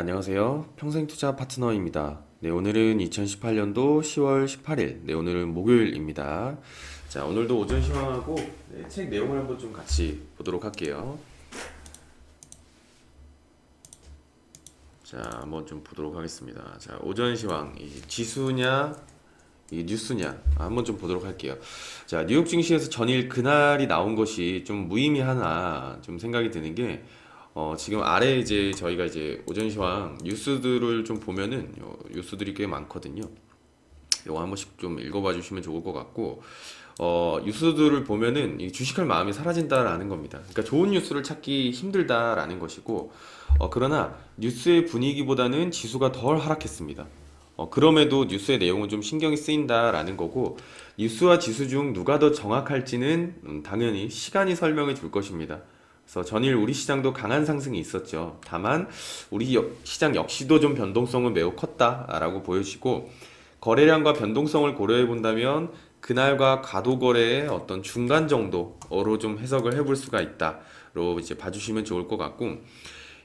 안녕하세요. 평생투자 파트너입니다. 네, 오늘은 2018년도 10월 18일. 네, 오늘은 목요일입니다. 자, 오늘도 오전 시황하고 책 내용을 한번 좀 같이 보도록 할게요. 자, 한번 좀 보도록 하겠습니다. 자, 오전 시황, 이 지수냐, 이 뉴스냐, 한번 좀 보도록 할게요. 자, 뉴욕 증시에서 전일 그날이 나온 것이 좀 무의미하나 좀 생각이 드는 게, 지금 아래 이제 저희가 이제 오전 시황 뉴스들을 좀 보면은 뉴스들이 꽤 많거든요. 이거 한 번씩 좀 읽어봐 주시면 좋을 것 같고, 뉴스들을 보면은 이 주식할 마음이 사라진다라는 겁니다. 그러니까 좋은 뉴스를 찾기 힘들다라는 것이고, 그러나 뉴스의 분위기보다는 지수가 덜 하락했습니다. 그럼에도 뉴스의 내용은 좀 신경이 쓰인다라는 거고, 뉴스와 지수 중 누가 더 정확할지는 당연히 시간이 설명해 줄 것입니다. 그래서 전일 우리 시장도 강한 상승이 있었죠. 다만 우리 시장 역시도 좀 변동성은 매우 컸다라고 보여지고, 거래량과 변동성을 고려해 본다면 그날과 과도 거래의 어떤 중간 정도로 좀 해석을 해볼 수가 있다로 이제 봐주시면 좋을 것 같고,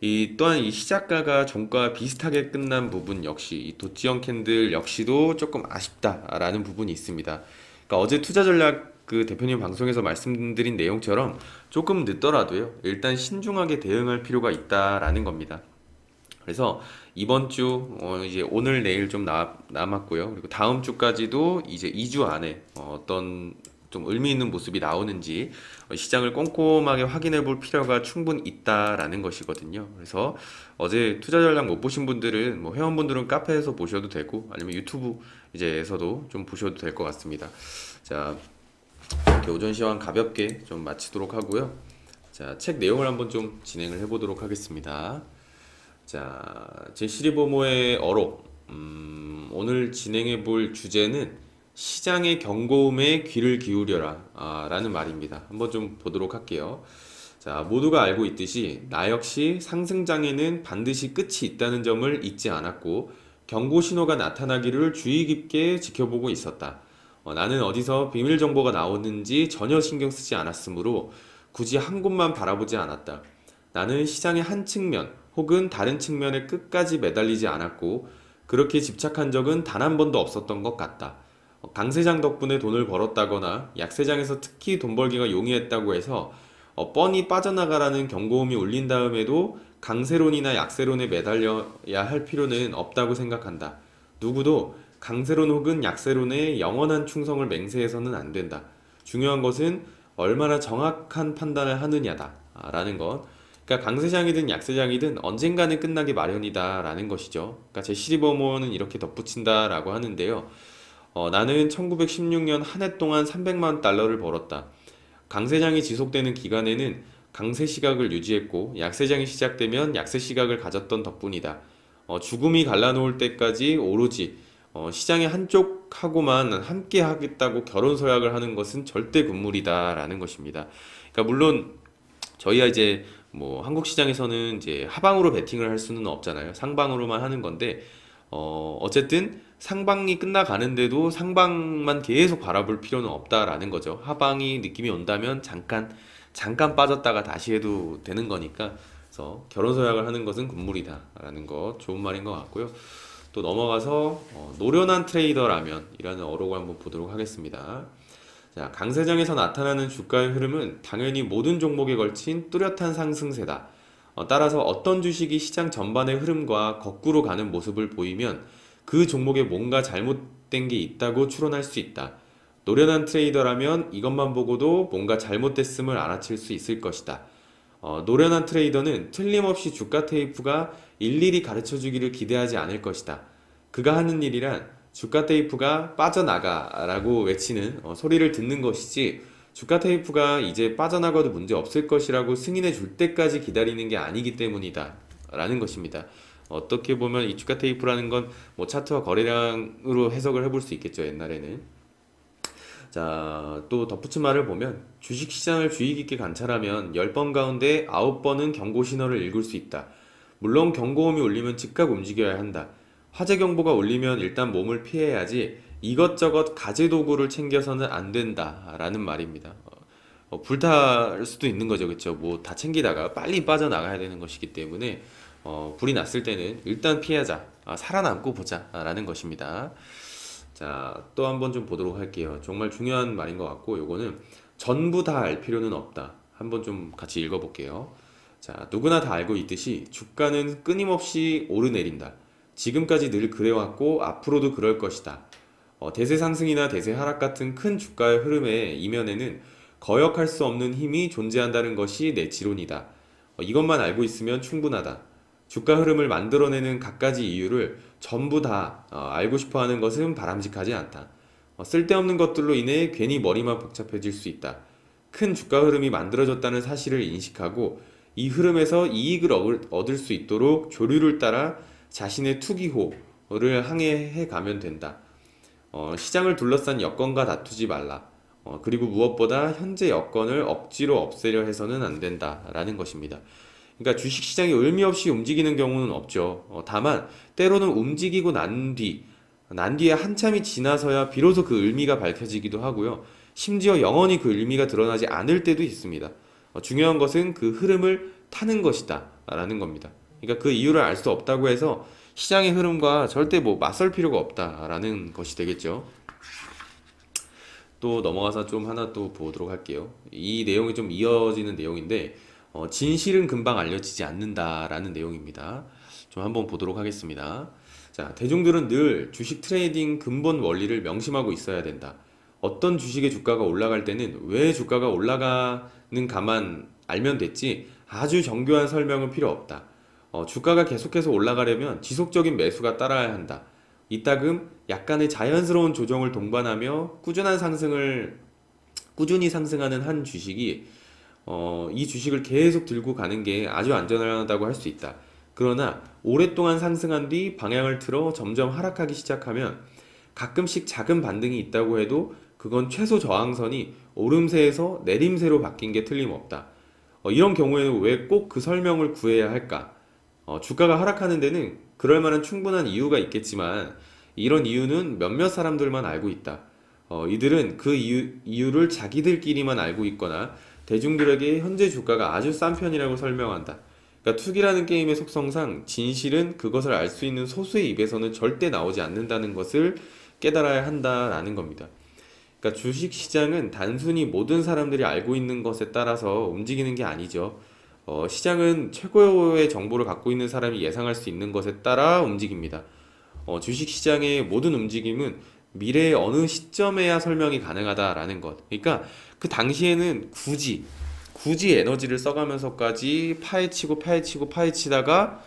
이 또한 이 시작가가 종가와 비슷하게 끝난 부분 역시 이 도치형 캔들 역시도 조금 아쉽다라는 부분이 있습니다. 그러니까 어제 투자 전략 그 대표님 방송에서 말씀드린 내용처럼 조금 늦더라도요, 일단 신중하게 대응할 필요가 있다라는 겁니다. 그래서 이번 주 이제 오늘 내일 좀 남았고요. 그리고 다음 주까지도 이제 2주 안에 어떤 좀 의미 있는 모습이 나오는지 시장을 꼼꼼하게 확인해 볼 필요가 충분히 있다라는 것이거든요. 그래서 어제 투자 전략 못 보신 분들은 뭐 회원분들은 카페에서 보셔도 되고, 아니면 유튜브 이제에서도 좀 보셔도 될 것 같습니다. 자, 이렇게 오전 시황 가볍게 좀 마치도록 하고요. 자, 책 내용을 한번 좀 진행을 해 보도록 하겠습니다. 자, 제12호모의 어록. 오늘 진행해 볼 주제는 시장의 경고음에 귀를 기울여라 라는 말입니다. 한번 좀 보도록 할게요. 자, 모두가 알고 있듯이 나 역시 상승장에는 반드시 끝이 있다는 점을 잊지 않았고, 경고 신호가 나타나기를 주의 깊게 지켜보고 있었다. 나는 어디서 비밀 정보가 나오는지 전혀 신경 쓰지 않았으므로 굳이 한 곳만 바라보지 않았다. 나는 시장의 한 측면 혹은 다른 측면에 끝까지 매달리지 않았고, 그렇게 집착한 적은 단 한 번도 없었던 것 같다. 강세장 덕분에 돈을 벌었다거나 약세장에서 특히 돈 벌기가 용이했다고 해서 뻔히 빠져나가라는 경고음이 울린 다음에도 강세론이나 약세론에 매달려야 할 필요는 없다고 생각한다. 누구도 강세론 혹은 약세론에 영원한 충성을 맹세해서는 안 된다. 중요한 것은 얼마나 정확한 판단을 하느냐다 라는 것. 그러니까 강세장이든 약세장이든 언젠가는 끝나기 마련이다 라는 것이죠. 그러니까 제 시리버모어는 이렇게 덧붙인다 라고 하는데요. 나는 1916년 한 해 동안 300만 달러를 벌었다. 강세장이 지속되는 기간에는 강세 시각을 유지했고, 약세장이 시작되면 약세 시각을 가졌던 덕분이다. 죽음이 갈라놓을 때까지 오로지 시장의 한쪽하고만 함께 하겠다고 결혼 서약을 하는 것은 절대 금물이다 라는 것입니다. 그러니까 물론 저희가 이제 뭐 한국 시장에서는 이제 하방으로 베팅을 할 수는 없잖아요. 상방으로만 하는 건데, 어쨌든 상방이 끝나가는데도 상방만 계속 바라볼 필요는 없다라는 거죠. 하방이 느낌이 온다면 잠깐 빠졌다가 다시 해도 되는 거니까. 그래서 결혼 서약을 하는 것은 금물이다라는 거 좋은 말인 것 같고요. 또 넘어가서 노련한 트레이더라면 이라는 어록을 한번 보도록 하겠습니다. 자, 강세장에서 나타나는 주가의 흐름은 당연히 모든 종목에 걸친 뚜렷한 상승세다. 따라서 어떤 주식이 시장 전반의 흐름과 거꾸로 가는 모습을 보이면 그 종목에 뭔가 잘못된 게 있다고 추론할 수 있다. 노련한 트레이더라면 이것만 보고도 뭔가 잘못됐음을 알아챌 수 있을 것이다. 노련한 트레이더는 틀림없이 주가 테이프가 일일이 가르쳐 주기를 기대하지 않을 것이다. 그가 하는 일이란 주가 테이프가 빠져나가 라고 외치는 소리를 듣는 것이지, 주가 테이프가 이제 빠져나가도 문제 없을 것이라고 승인해 줄 때까지 기다리는 게 아니기 때문이다 라는 것입니다. 어떻게 보면 이 주가 테이프라는 건 뭐 차트와 거래량으로 해석을 해볼 수 있겠죠, 옛날에는. 자, 또 덧붙인 말을 보면 주식시장을 주의 깊게 관찰하면 10번 가운데 9번은 경고 신호를 읽을 수 있다. 물론 경고음이 울리면 즉각 움직여야 한다. 화재 경보가 울리면 일단 몸을 피해야지 이것저것 가재 도구를 챙겨서는 안 된다 라는 말입니다. 불탈 수도 있는 거죠, 그쵸? 뭐 다 챙기다가 빨리 빠져나가야 되는 것이기 때문에 불이 났을 때는 일단 피하자, 살아남고 보자 라는 것입니다. 자, 또 한번 좀 보도록 할게요. 정말 중요한 말인 것 같고, 요거는 전부 다 알 필요는 없다. 한번 좀 같이 읽어볼게요. 자, 누구나 다 알고 있듯이 주가는 끊임없이 오르내린다. 지금까지 늘 그래왔고 앞으로도 그럴 것이다. 대세 상승이나 대세 하락 같은 큰 주가의 흐름의 이면에는 거역할 수 없는 힘이 존재한다는 것이 내 지론이다. 이것만 알고 있으면 충분하다. 주가 흐름을 만들어내는 갖가지 이유를 전부 다 알고 싶어 하는 것은 바람직하지 않다. 쓸데없는 것들로 인해 괜히 머리만 복잡해질 수 있다. 큰 주가 흐름이 만들어졌다는 사실을 인식하고 이 흐름에서 이익을 얻을 수 있도록 조류를 따라 자신의 투기호를 항해해 가면 된다. 시장을 둘러싼 여건과 다투지 말라. 그리고 무엇보다 현재 여건을 억지로 없애려 해서는 안 된다라는 것입니다. 그러니까 주식시장이 의미 없이 움직이는 경우는 없죠. 다만 때로는 움직이고 난 뒤에 한참이 지나서야 비로소 그 의미가 밝혀지기도 하고요. 심지어 영원히 그 의미가 드러나지 않을 때도 있습니다. 중요한 것은 그 흐름을 타는 것이다 라는 겁니다. 그러니까 그 이유를 알 수 없다고 해서 시장의 흐름과 절대 맞설 필요가 없다라는 것이 되겠죠. 또 넘어가서 좀 하나 또 보도록 할게요. 이 내용이 좀 이어지는 내용인데, 진실은 금방 알려지지 않는다라는 내용입니다. 좀 한번 보도록 하겠습니다. 자, 대중들은 늘 주식 트레이딩 근본 원리를 명심하고 있어야 된다. 어떤 주식의 주가가 올라갈 때는 왜 주가가 올라가는 가만 알면 됐지 아주 정교한 설명은 필요 없다. 주가가 계속해서 올라가려면 지속적인 매수가 따라야 한다. 이따금 약간의 자연스러운 조정을 동반하며 꾸준히 상승하는 한 주식이 이 주식을 계속 들고 가는 게 아주 안전하다고 할 수 있다. 그러나 오랫동안 상승한 뒤 방향을 틀어 점점 하락하기 시작하면 가끔씩 작은 반등이 있다고 해도 그건 최소 저항선이 오름세에서 내림세로 바뀐 게 틀림없다. 이런 경우에는 왜 꼭 그 설명을 구해야 할까? 주가가 하락하는 데는 그럴 만한 충분한 이유가 있겠지만 이런 이유는 몇몇 사람들만 알고 있다. 이들은 그 이유를 자기들끼리만 알고 있거나 대중들에게 현재 주가가 아주 싼 편이라고 설명한다. 그러니까 투기라는 게임의 속성상 진실은 그것을 알 수 있는 소수의 입에서는 절대 나오지 않는다는 것을 깨달아야 한다라는 겁니다. 그러니까 주식시장은 단순히 모든 사람들이 알고 있는 것에 따라서 움직이는 게 아니죠. 시장은 최고의 정보를 갖고 있는 사람이 예상할 수 있는 것에 따라 움직입니다. 주식시장의 모든 움직임은 미래의 어느 시점에야 설명이 가능하다라는 것. 그러니까 그 당시에는 굳이 에너지를 써가면서까지 파헤치다가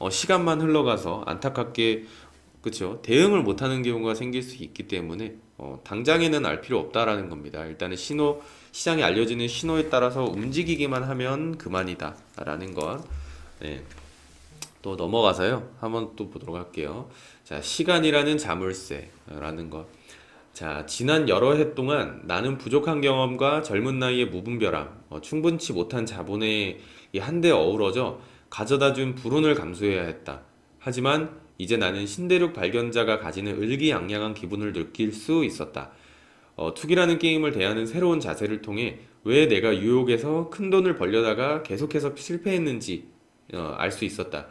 시간만 흘러가서 안타깝게 그쵸 대응을 못하는 경우가 생길 수 있기 때문에 당장에는 알 필요 없다라는 겁니다. 일단은 시장에 알려지는 신호에 따라서 움직이기만 하면 그만이다 라는 것. 네. 또 넘어가서요 한번 또 보도록 할게요. 자, 시간이라는 자물쇠라는 것. 자, 지난 여러 해 동안 나는 부족한 경험과 젊은 나이의 무분별함, 충분치 못한 자본에 한데 어우러져 가져다준 불운을 감수해야 했다. 하지만 이제 나는 신대륙 발견자가 가지는 의기양양한 기분을 느낄 수 있었다. 투기라는 게임을 대하는 새로운 자세를 통해 왜 내가 유혹에서 큰 돈을 벌려다가 계속해서 실패했는지 알 수 있었다.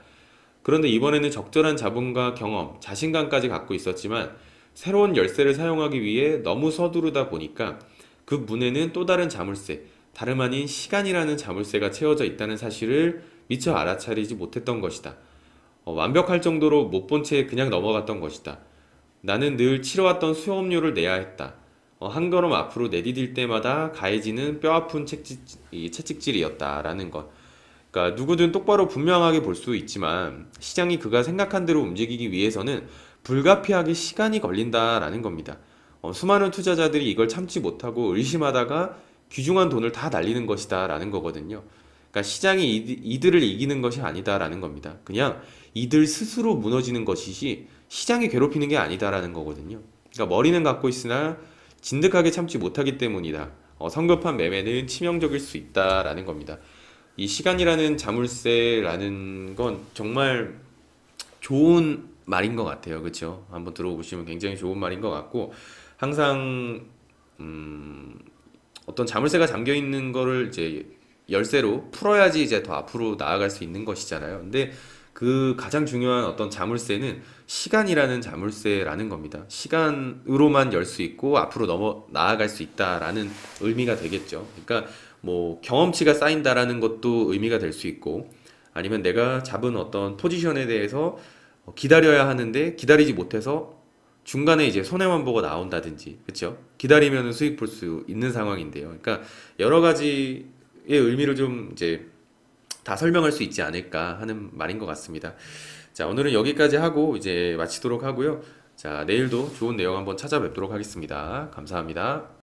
그런데 이번에는 적절한 자본과 경험, 자신감까지 갖고 있었지만 새로운 열쇠를 사용하기 위해 너무 서두르다 보니까 그 문에는 또 다른 자물쇠, 다름 아닌 시간이라는 자물쇠가 채워져 있다는 사실을 미처 알아차리지 못했던 것이다. 완벽할 정도로 못 본 채 그냥 넘어갔던 것이다. 나는 늘 치러왔던 수업료를 내야 했다. 한 걸음 앞으로 내디딜 때마다 가해지는 뼈아픈 채찍질이었다라는 것. 그러니까 누구든 똑바로 분명하게 볼 수 있지만 시장이 그가 생각한 대로 움직이기 위해서는 불가피하게 시간이 걸린다라는 겁니다. 수많은 투자자들이 이걸 참지 못하고 의심하다가 귀중한 돈을 다 날리는 것이다 라는 거거든요. 그러니까 시장이 이들을 이기는 것이 아니다라는 겁니다. 그냥 이들 스스로 무너지는 것이지 시장이 괴롭히는 게 아니다라는 거거든요. 그러니까 머리는 갖고 있으나 진득하게 참지 못하기 때문이다. 성급한 매매는 치명적일 수 있다라는 겁니다. 이 시간이라는 자물쇠라는 건 정말 좋은 말인 것 같아요. 그렇죠? 한번 들어보시면 굉장히 좋은 말인 것 같고 항상 어떤 자물쇠가 잠겨 있는 거를 이제 열쇠로 풀어야지 이제 더 앞으로 나아갈 수 있는 것이잖아요. 근데 그 가장 중요한 어떤 자물쇠는 시간이라는 자물쇠라는 겁니다. 시간으로만 열 수 있고 앞으로 나아갈 수 있다라는 의미가 되겠죠. 그러니까 뭐 경험치가 쌓인다라는 것도 의미가 될 수 있고, 아니면 내가 잡은 어떤 포지션에 대해서 기다려야 하는데 기다리지 못해서 중간에 이제 손해만보가 나온다든지, 그렇죠? 기다리면 수익 볼 수 있는 상황인데요. 그러니까 여러 가지의 의미를 좀 이제 다 설명할 수 있지 않을까 하는 말인 것 같습니다. 자, 오늘은 여기까지 하고 이제 마치도록 하고요. 자, 내일도 좋은 내용 한번 찾아뵙도록 하겠습니다. 감사합니다.